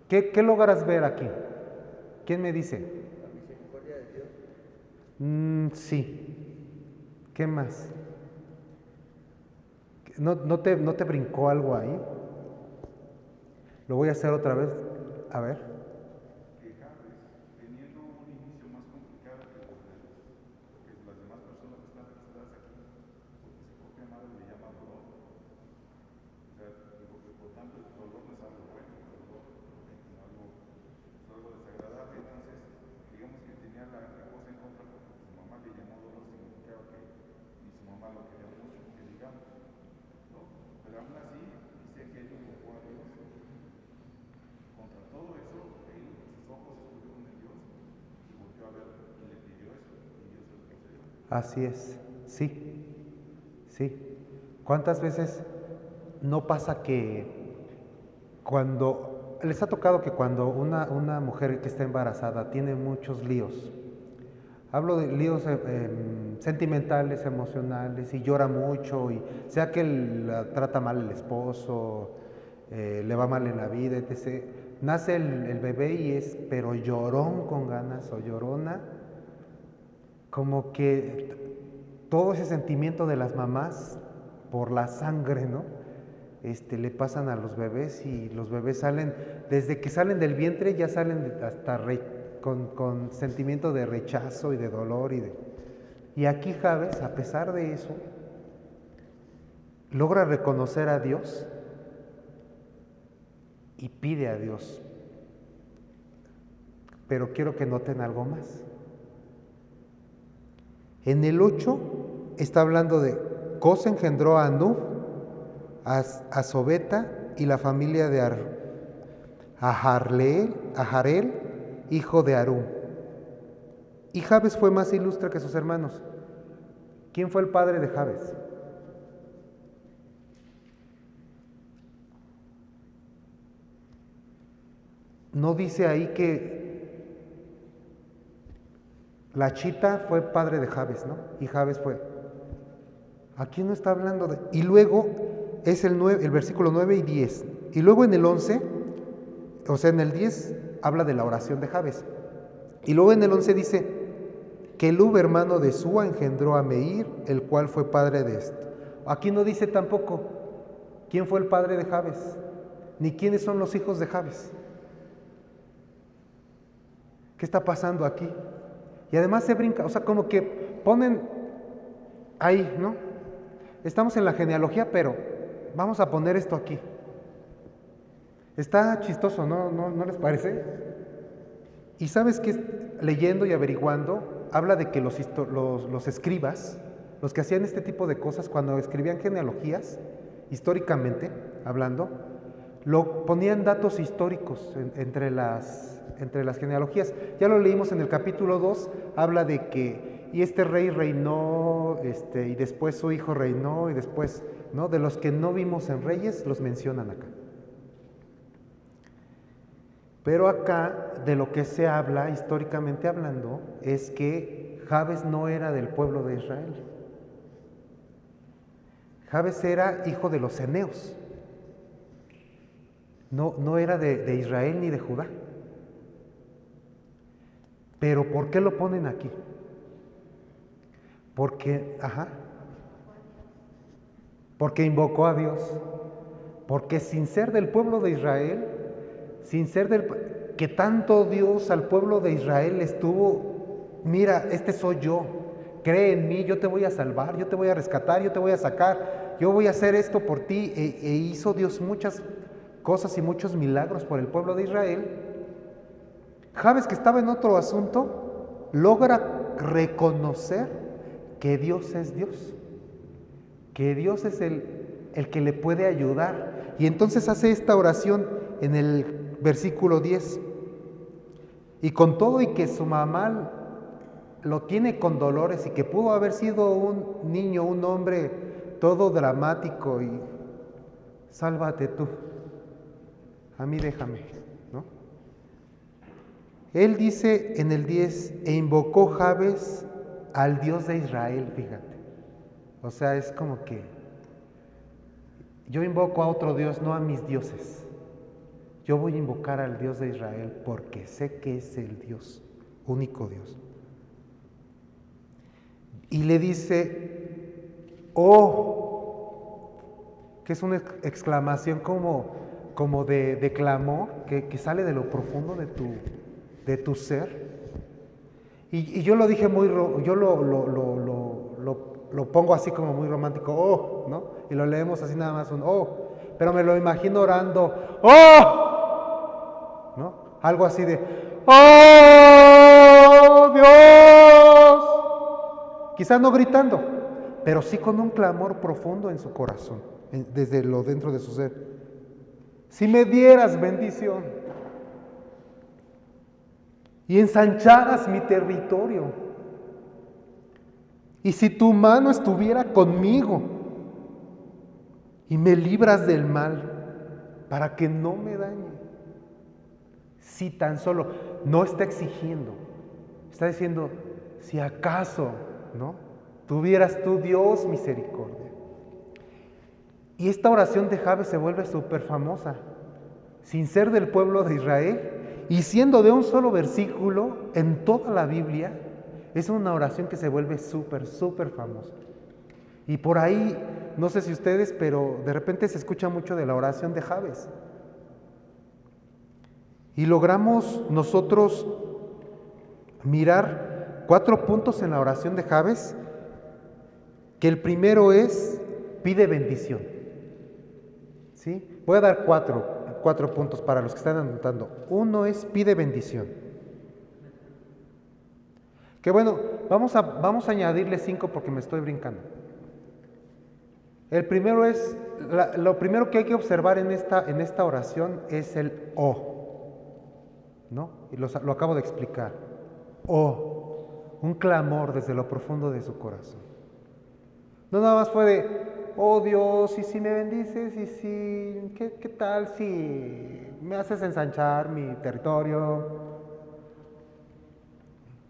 ¿Qué logras ver aquí? ¿Quién me dice? La misericordia de Dios. Sí. ¿Qué más? ¿No te brincó algo ahí? Lo voy a hacer otra vez. A ver. Que Jabes, teniendo un inicio más complicado que las demás personas que están registradas aquí, porque su propia madre le llama dolor. O sea, digo que por tanto el dolor no es algo bueno, el dolor es algo desagradable. Entonces, digamos que tenía la cosa en contra porque su mamá le llamó dolor, significaba que ni su mamá lo quería mucho, que digamos, ¿no? Pero aún así, dice que él invocó a Dios. Contra todo eso, él, sus ojos estuvieron en Dios y volvió a ver y le pidió eso y Dios se lo concedió. Así es. Sí. Sí. ¿Cuántas veces no pasa que cuando les ha tocado que cuando una mujer que está embarazada tiene muchos líos? Hablo de líos sentimentales, emocionales, y llora mucho, y sea que la trata mal el esposo, le va mal en la vida, etc. Nace el bebé y es, pero llorón con ganas o llorona, como que todo ese sentimiento de las mamás por la sangre, ¿no? Le pasan a los bebés, y los bebés salen, desde que salen del vientre ya salen hasta con sentimiento de rechazo y de dolor. Y aquí Jabes, a pesar de eso, logra reconocer a Dios y pide a Dios. Pero quiero que noten algo más. En el 8 está hablando de Cos engendró a Anub, a Sobeta y la familia de Aharel, hijo de Arum. Y Jabes fue más ilustre que sus hermanos. ¿Quién fue el padre de Jabes? No dice ahí que la chita fue padre de Jabes, ¿no? Y Jabes fue. Aquí no está hablando de... Y luego es el versículo 9 y 10. Y luego en el 11, o sea, en el 10 habla de la oración de Jabes. Y luego en el 11 dice, Kelub, hermano de Súa, engendró a Meir, el cual fue padre de esto. Aquí no dice tampoco quién fue el padre de Jabes, ni quiénes son los hijos de Jabes. ¿Qué está pasando aquí? Y además se brinca, o sea, como que ponen ahí, ¿no? Estamos en la genealogía, pero vamos a poner esto aquí. Está chistoso, ¿no les parece? Y sabes que leyendo y averiguando, habla de que los escribas, los que hacían este tipo de cosas, cuando escribían genealogías, históricamente hablando, lo ponían datos históricos entre las genealogías. Ya lo leímos en el capítulo 2, habla de que, y este rey reinó, y después su hijo reinó, y después, ¿no? De los que no vimos en Reyes, los mencionan acá. Pero acá, de lo que se habla, históricamente hablando, es que Jabes no era del pueblo de Israel. Jabes era hijo de los eneos. No era de Israel ni de Judá. Pero ¿por qué lo ponen aquí? Porque invocó a Dios. Porque sin ser del pueblo de Israel, que tanto Dios al pueblo de Israel estuvo, mira, este soy yo, cree en mí, yo te voy a salvar, yo te voy a rescatar, yo te voy a sacar, yo voy a hacer esto por ti, e hizo Dios muchas cosas y muchos milagros por el pueblo de Israel. Jabes, que estaba en otro asunto, logra reconocer que Dios es Dios, que Dios es el que le puede ayudar. Y entonces hace esta oración en el versículo 10. Y con todo y que su mamá lo tiene con dolores y que pudo haber sido un niño, un hombre todo dramático y sálvate tú, a mí déjame, ¿no? Él dice en el 10, e invocó Jabes al Dios de Israel, fíjate. O sea, es como que yo invoco a otro Dios, no a mis dioses. Yo voy a invocar al Dios de Israel porque sé que es el Dios, único Dios. Y le dice, oh, que es una exclamación como de clamor que sale de lo profundo de tu ser. Y yo lo dije yo lo pongo así como muy romántico, oh, ¿no? Y lo leemos así nada más, un oh, pero me lo imagino orando, oh, ¿no? Algo así de, oh, Dios. Quizás no gritando, pero sí con un clamor profundo en su corazón, desde lo dentro de su ser. Si me dieras bendición y ensancharas mi territorio, y si tu mano estuviera conmigo y me libras del mal para que no me dañe. Si tan solo no está exigiendo, está diciendo, si acaso, ¿no? Tuvieras tú, Dios, misericordia. Y esta oración de Jabes se vuelve súper famosa, sin ser del pueblo de Israel y siendo de un solo versículo en toda la Biblia. Es una oración que se vuelve súper famosa. Y por ahí, no sé si ustedes, pero de repente se escucha mucho de la oración de Jabes. Y logramos nosotros mirar 4 puntos en la oración de Jabes, que el primero es, pide bendición. ¿Sí? Voy a dar 4 puntos para los que están anotando. Uno es, pide bendición. Que bueno, vamos a añadirle 5 porque me estoy brincando. El primero es, lo primero que hay que observar en esta oración es el ¿no? Y lo acabo de explicar. Un clamor desde lo profundo de su corazón. No nada más fue de, oh Dios, y si me bendices, y si, ¿qué tal si me haces ensanchar mi territorio?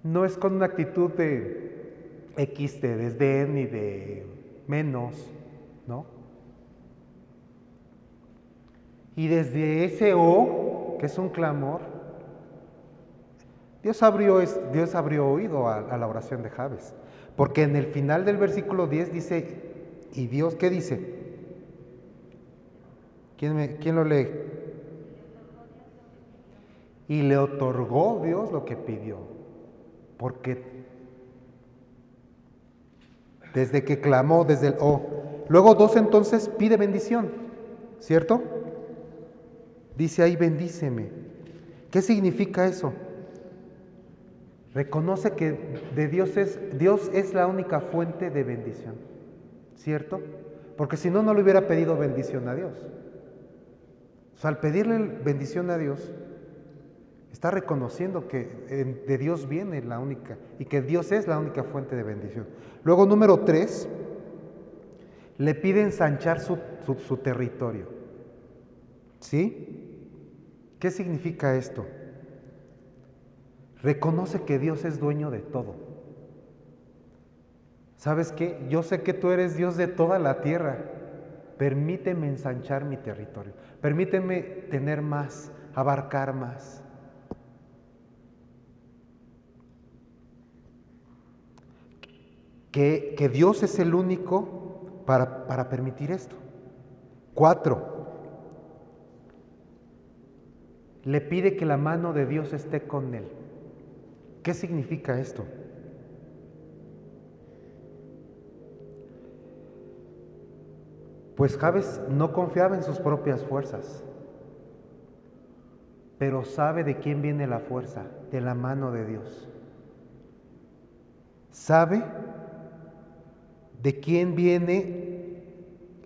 No es con una actitud de desdén ni de menos, ¿no? Y desde ese que es un clamor, Dios abrió oído a la oración de Jabes, porque en el final del versículo 10 dice, ¿y Dios qué dice? ¿Quién lo lee? Y le otorgó Dios lo que pidió, porque desde que clamó, desde el luego 2 entonces pide bendición, ¿cierto? Dice ahí, bendíceme. ¿Qué significa eso? Reconoce que Dios es la única fuente de bendición, ¿cierto? Porque si no, no le hubiera pedido bendición a Dios. O sea, al pedirle bendición a Dios, está reconociendo que de Dios viene la única, y que Dios es la única fuente de bendición. Luego, número 3, le pide ensanchar su territorio. ¿Sí? ¿Qué significa esto? Reconoce que Dios es dueño de todo. ¿Sabes qué? Yo sé que tú eres Dios de toda la tierra. Permíteme ensanchar mi territorio. Permíteme tener más, abarcar más. Que Dios es el único para permitir esto. 4, le pide que la mano de Dios esté con él. ¿Qué significa esto? Pues Jabes no confiaba en sus propias fuerzas, pero sabe de quién viene la fuerza, de la mano de Dios. Sabe de quién viene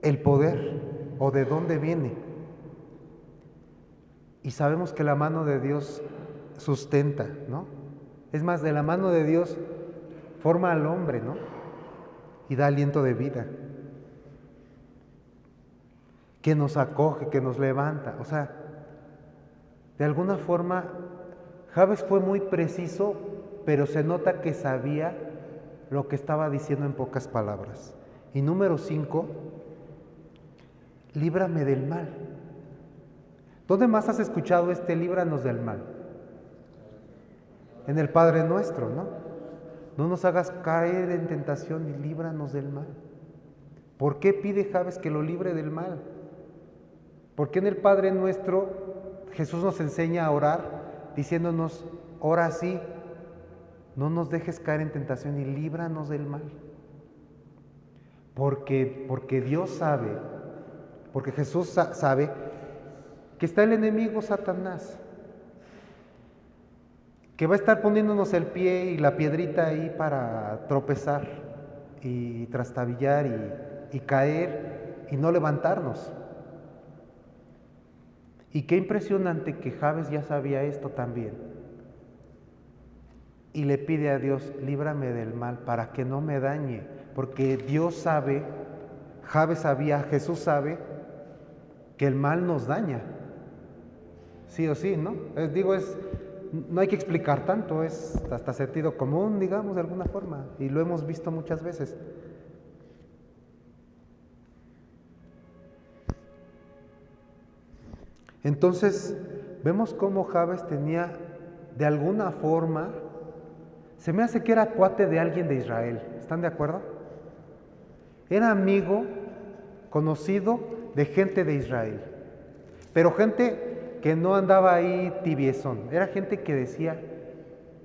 el poder o de dónde viene. Y sabemos que la mano de Dios sustenta, ¿no? Es más, de la mano de Dios forma al hombre, ¿no? Y da aliento de vida. Que nos acoge, que nos levanta. O sea, de alguna forma, Jabes fue muy preciso, pero se nota que sabía lo que estaba diciendo en pocas palabras. Y número 5, líbrame del mal. ¿Dónde más has escuchado líbranos del mal? En el Padre Nuestro, ¿no? No nos hagas caer en tentación y líbranos del mal. ¿Por qué pide Jabes que lo libre del mal? Porque en el Padre Nuestro Jesús nos enseña a orar diciéndonos, ora así, no nos dejes caer en tentación y líbranos del mal. Porque Dios sabe, porque Jesús sabe que está el enemigo Satanás, que va a estar poniéndonos el pie y la piedrita ahí para tropezar y trastabillar y caer y no levantarnos. Y qué impresionante que Jabes ya sabía esto también. Y le pide a Dios, líbrame del mal para que no me dañe. Porque Dios sabe, Jabes sabía, Jesús sabe que el mal nos daña. Sí o sí, ¿no? No hay que explicar tanto, es hasta sentido común, digamos, de alguna forma. Y lo hemos visto muchas veces. Entonces, vemos cómo Jabes tenía, de alguna forma, se me hace que era cuate de alguien de Israel. ¿Están de acuerdo? Era amigo, conocido de gente de Israel. Pero gente que no andaba ahí tibiezón. Era gente que decía,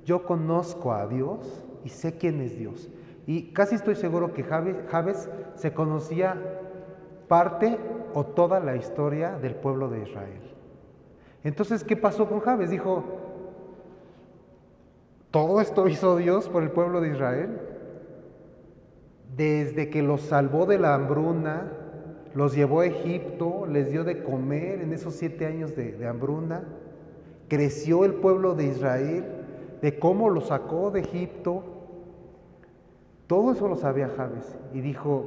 yo conozco a Dios y sé quién es Dios. Y casi estoy seguro que Jabes se conocía parte o toda la historia del pueblo de Israel. Entonces, ¿qué pasó con Jabes? Dijo, ¿todo esto hizo Dios por el pueblo de Israel? Desde que los salvó de la hambruna, los llevó a Egipto, les dio de comer en esos 7 años de hambruna, creció el pueblo de Israel, de cómo lo sacó de Egipto, todo eso lo sabía Jabes y dijo,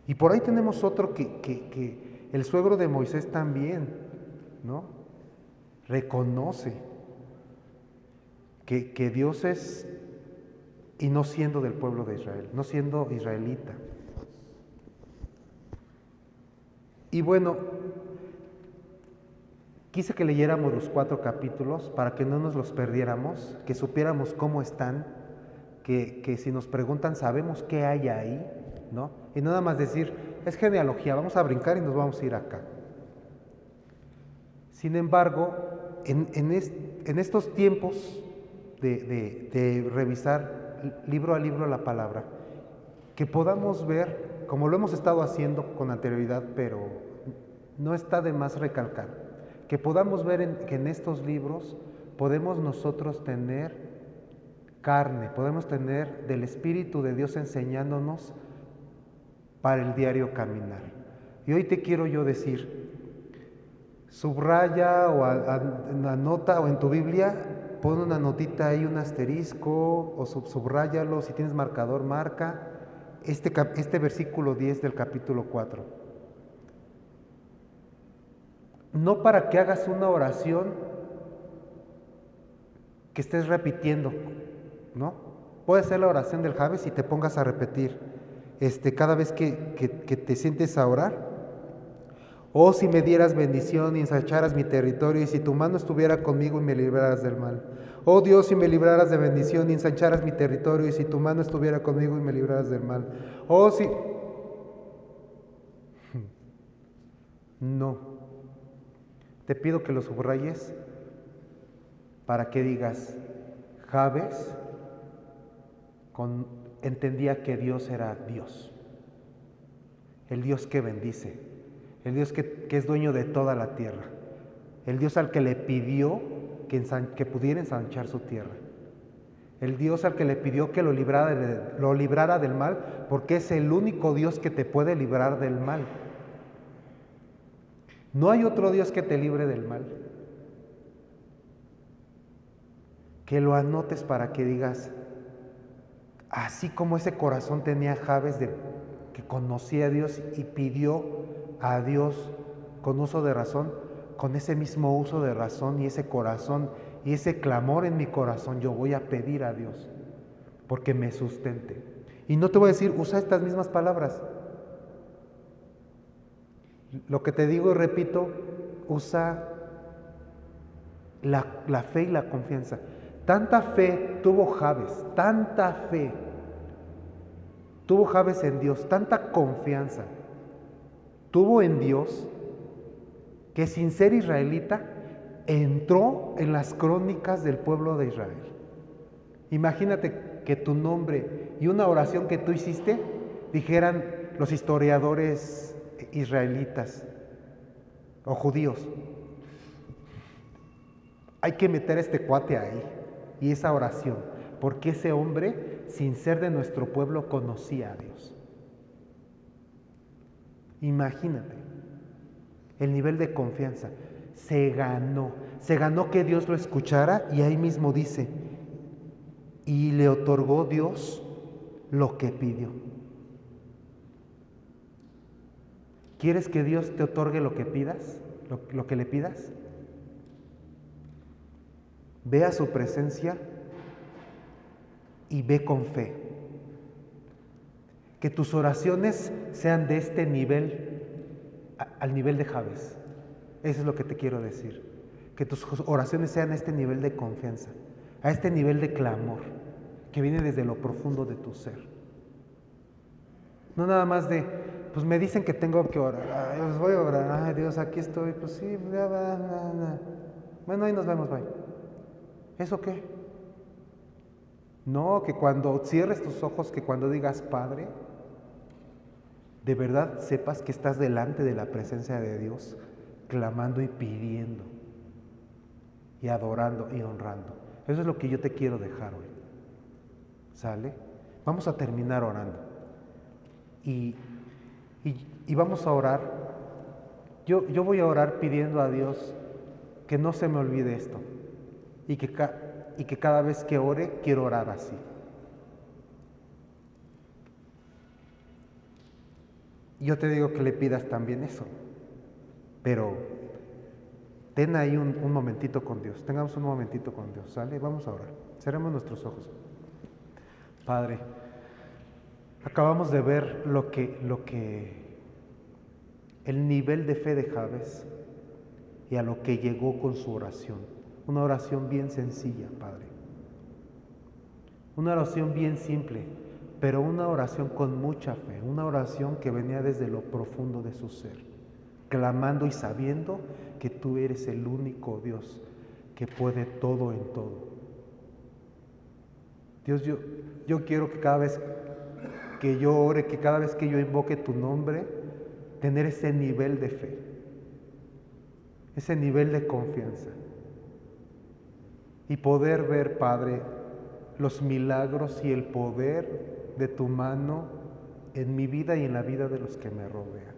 y por ahí tenemos otro que el suegro de Moisés también, ¿no? Reconoce que Dios es, y no siendo del pueblo de Israel, no siendo israelita. Y bueno, Quise que leyéramos los 4 capítulos para que no nos los perdiéramos, que supiéramos cómo están, que si nos preguntan sabemos qué hay ahí, ¿no? Y no nada más decir, es genealogía, vamos a brincar y nos vamos a ir acá. Sin embargo, en estos tiempos de revisar libro a libro la palabra, que podamos ver, como lo hemos estado haciendo con anterioridad, pero no está de más recalcar, que podamos ver que en estos libros podemos nosotros tener carne, podemos tener del Espíritu de Dios enseñándonos para el diario caminar. Y hoy te quiero yo decir, subraya o anota o en tu Biblia, pon una notita ahí, un asterisco o subráyalo, si tienes marcador, marca este versículo 10 del capítulo 4. No para que hagas una oración que estés repitiendo, ¿no? Puede ser la oración del Javes y te pongas a repetir cada vez que te sientes a orar. Oh, si me dieras bendición y ensancharas mi territorio, y si tu mano estuviera conmigo y me libraras del mal. Oh Dios, si me libraras de bendición y ensancharas mi territorio, y si tu mano estuviera conmigo y me libraras del mal. Oh, si... No. Te pido que lo subrayes para que digas, Jabes entendía que Dios era Dios. El Dios que bendice. El Dios que es dueño de toda la tierra. El Dios al que le pidió que pudiera ensanchar su tierra. El Dios al que le pidió que lo librara del mal, porque es el único Dios que te puede librar del mal. No hay otro Dios que te libre del mal. Que lo anotes para que digas, así como ese corazón tenía Jabes que conocía a Dios y pidió a Dios con uso de razón, con ese mismo uso de razón y ese corazón y ese clamor en mi corazón, yo voy a pedir a Dios porque me sustente. Y no te voy a decir, usa estas mismas palabras. Lo que te digo y repito, usa la fe y la confianza. Tanta fe tuvo Jabes, tanta fe tuvo Jabes en Dios, tanta confianza tuvo en Dios, que sin ser israelita entró en las crónicas del pueblo de Israel. Imagínate que tu nombre y una oración que tú hiciste dijeran los historiadores israelitas o judíos, hay que meter a este cuate ahí y esa oración, porque ese hombre, sin ser de nuestro pueblo, conocía a Dios. Imagínate el nivel de confianza. Se ganó que Dios lo escuchara, y ahí mismo dice, y le otorgó Dios lo que pidió. ¿Quieres que Dios te otorgue lo que pidas? ¿Lo que le pidas? Ve a su presencia y ve con fe. Que tus oraciones sean de este nivel, al nivel de Jabes. Eso es lo que te quiero decir. Que tus oraciones sean a este nivel de confianza, a este nivel de clamor, que viene desde lo profundo de tu ser. No nada más de, pues me dicen que tengo que orar, ay, pues voy a orar, ay Dios, aquí estoy, pues sí, ya va, bueno, ahí nos vemos, bye. ¿Eso qué? No, que cuando cierres tus ojos, que cuando digas Padre, de verdad sepas que estás delante de la presencia de Dios, clamando y pidiendo, y adorando y honrando. Eso es lo que yo te quiero dejar hoy. ¿Sale? Vamos a terminar orando. Y vamos a orar. Yo voy a orar pidiendo a Dios que no se me olvide esto. Y que cada vez que ore, quiero orar así. Yo te digo que le pidas también eso. Pero ten ahí un momentito con Dios. Tengamos un momentito con Dios. ¿Sale? Vamos a orar. Cerremos nuestros ojos. Padre, acabamos de ver el nivel de fe de Jabes, y a lo que llegó con su oración. Una oración bien sencilla, Padre. Una oración bien simple, pero una oración con mucha fe, una oración que venía desde lo profundo de su ser, clamando y sabiendo que tú eres el único Dios que puede todo en todo. Dios, yo quiero que cada vez que yo ore, que cada vez que yo invoque tu nombre, tener ese nivel de fe, ese nivel de confianza y poder ver, Padre, los milagros y el poder de tu mano en mi vida y en la vida de los que me rodean.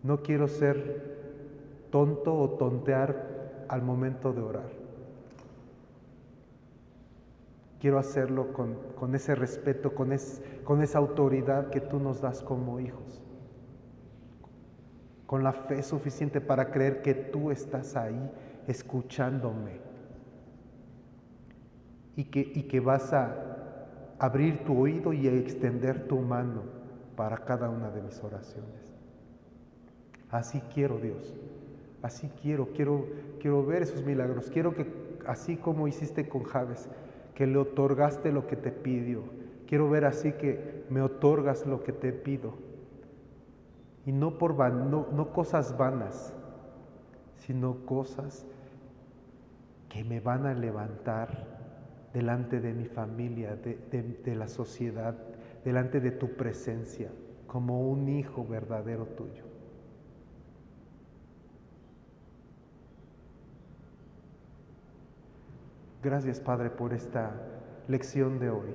No quiero ser tonto o tontear al momento de orar. Quiero hacerlo con ese respeto, con esa autoridad que tú nos das como hijos. Con la fe suficiente para creer que tú estás ahí escuchándome. Y que vas a abrir tu oído y a extender tu mano para cada una de mis oraciones. Así quiero, Dios. Así quiero ver esos milagros. Quiero que, así como hiciste con Jabes, que le otorgaste lo que te pidió. Quiero ver así que me otorgas lo que te pido. Y no cosas vanas, sino cosas que me van a levantar delante de mi familia, de la sociedad, delante de tu presencia, como un hijo verdadero tuyo. Gracias, Padre, por esta lección de hoy.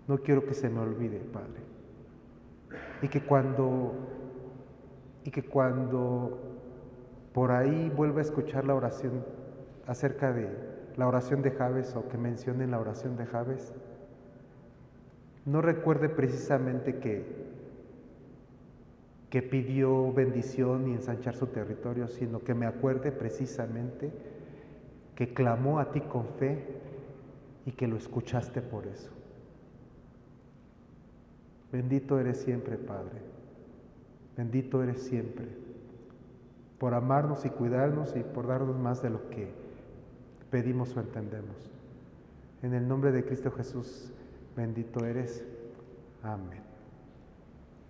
No quiero que se me olvide, Padre. Y que cuando por ahí vuelva a escuchar la oración acerca de la oración de Jabes o que mencionen la oración de Jabes, no recuerde precisamente que pidió bendición y ensanchar su territorio, sino que me acuerde precisamente que clamó a ti con fe y que lo escuchaste por eso. Bendito eres siempre, Padre. Bendito eres siempre, por amarnos y cuidarnos y por darnos más de lo que pedimos o entendemos. En el nombre de Cristo Jesús, bendito eres. Amén.